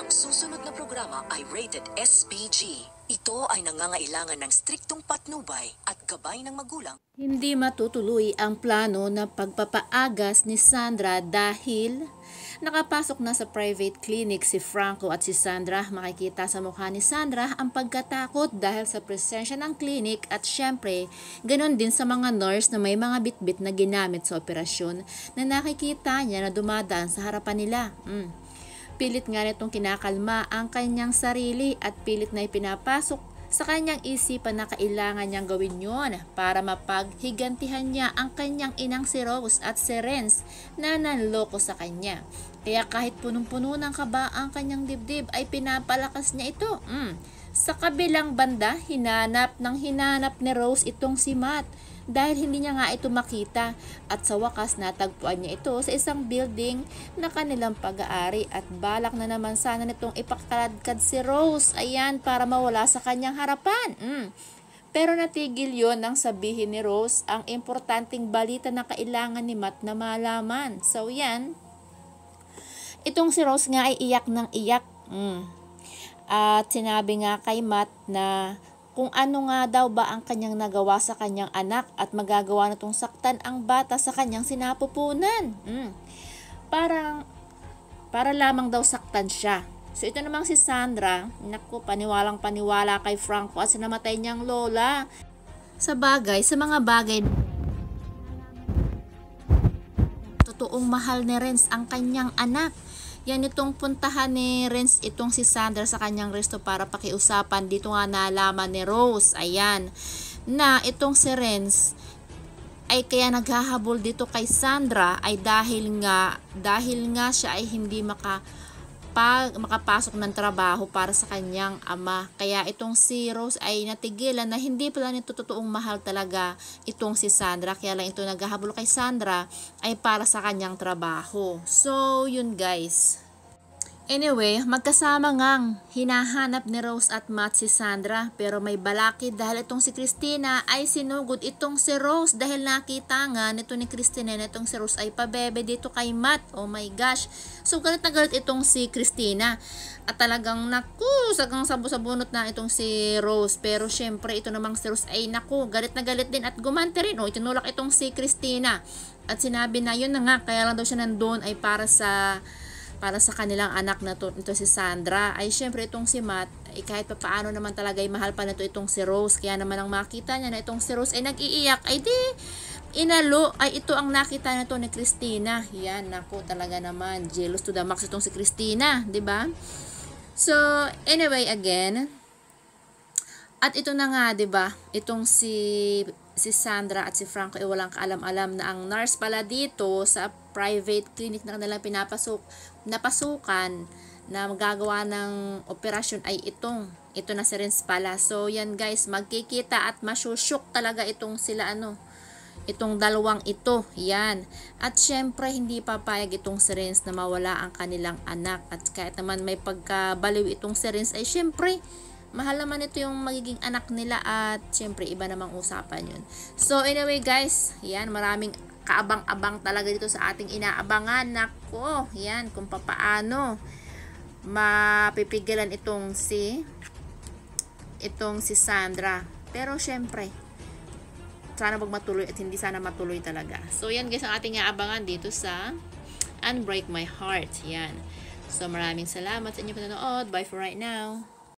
Ang susunod na programa ay rated SPG. Ito ay nangangailangan ng striktong patnubay at gabay ng magulang. Hindi matutuloy ang plano na pagpapaagas ni Sandra dahil nakapasok na sa private clinic si Franco at si Sandra. Makikita sa mukha ni Sandra ang pagkatakot dahil sa presensya ng clinic at syempre, ganon din sa mga nurse na may mga bitbit na ginamit sa operasyon na nakikita niya na dumadaan sa harapan nila. Pilit nga nitong kinakalma ang kanyang sarili at pilit na ipinapasok sa kanyang isipan na kailangan niyang gawin yon para mapaghigantihan niya ang kanyang inang si Rose at si Renz na nanloko sa kanya. Kaya kahit punong-puno ng kaba ang kanyang dibdib ay pinapalakas niya ito. Sa kabilang banda, hinanap ni Rose itong si Matt dahil hindi niya nga ito makita at sa wakas natagpuan niya ito sa isang building na kanilang pag-aari at balak na naman sana nitong ipakaladkad si Rose para mawala sa kanyang harapan. Pero natigil yon nang sabihin ni Rose ang importanteng balita na kailangan ni Matt na malaman. So yan, itong si Rose nga ay iyak ng iyak. At sinabi nga kay Matt na kung ano nga daw ba ang kanyang nagawa sa kanyang anak at magagawa na itong saktan ang bata sa kanyang sinapupunan. Para lamang daw saktan siya. So ito namang si Sandra, naku, paniwalang paniwala kay Franco at sa namatay niyang lola. Sa mga bagay totoong mahal ni Renz ang kanyang anak. Yan itong puntahan ni Renz itong si Sandra sa kanyang resto para pakiusapan. Dito nga nalaman ni Rose, na itong si Renz ay kaya naghahabol dito kay Sandra ay dahil nga siya ay hindi makapasok ng trabaho para sa kanyang ama. Kaya itong si Rose ay natigilan na hindi pala nito totoong mahal talaga itong si Sandra. Kaya lang ito naghahabol kay Sandra ay para sa kanyang trabaho. So, yun guys. Anyway, magkasama ngang hinahanap ni Rose at Matt si Sandra pero may balakid dahil itong si Christina ay sinugod itong si Rose dahil nakita nga nito ni Christina na itong si Rose ay pabebe dito kay Matt. Oh my gosh. So galit na galit itong si Christina at talagang naku, sagang sabunot na itong si Rose. Pero syempre ito namang si Rose ay naku, galit na galit din at gumante rin. Oh, itinulak itong si Christina at sinabi na yun na nga, kaya lang daw siya nandun ay para sa kanilang anak na ito si Sandra. Ay syempre itong si Matt ay kahit pa paano naman talaga ay mahal pa na itong si Rose. Kaya naman ang makita niya na itong si Rose ay nag-iiyak ay di inalo ay ito ang nakita na ito ni Christina. Yan, naku, talaga naman jealous to the max itong si Christina, di ba? So anyway, again, at ito na nga, di ba, itong si Sandra at si Franco ay walang kaalam-alam na ang nurse pala dito sa private clinic na kanilang napasukan na magagawa ng operasyon ay ito na si Renz pala. So yan guys, magkikita at masyusyok talaga itong itong dalawang ito. Yan. At syempre hindi papayag itong si Renz na mawala ang kanilang anak. At kahit naman may pagkabaliw itong si Renz ay syempre mahal naman ito yung magiging anak nila at syempre iba namang usapan yun. So anyway guys, yan, maraming kaabang-abang talaga dito sa ating inaabangan. Nako, yan, kung papaano mapipigilan itong si Sandra. Pero syempre, sana wag matuloy at hindi sana matuloy talaga. So yan guys ang ating inaabangan dito sa Unbreak My Heart. Yan. So maraming salamat sa inyong panonood. Bye for right now.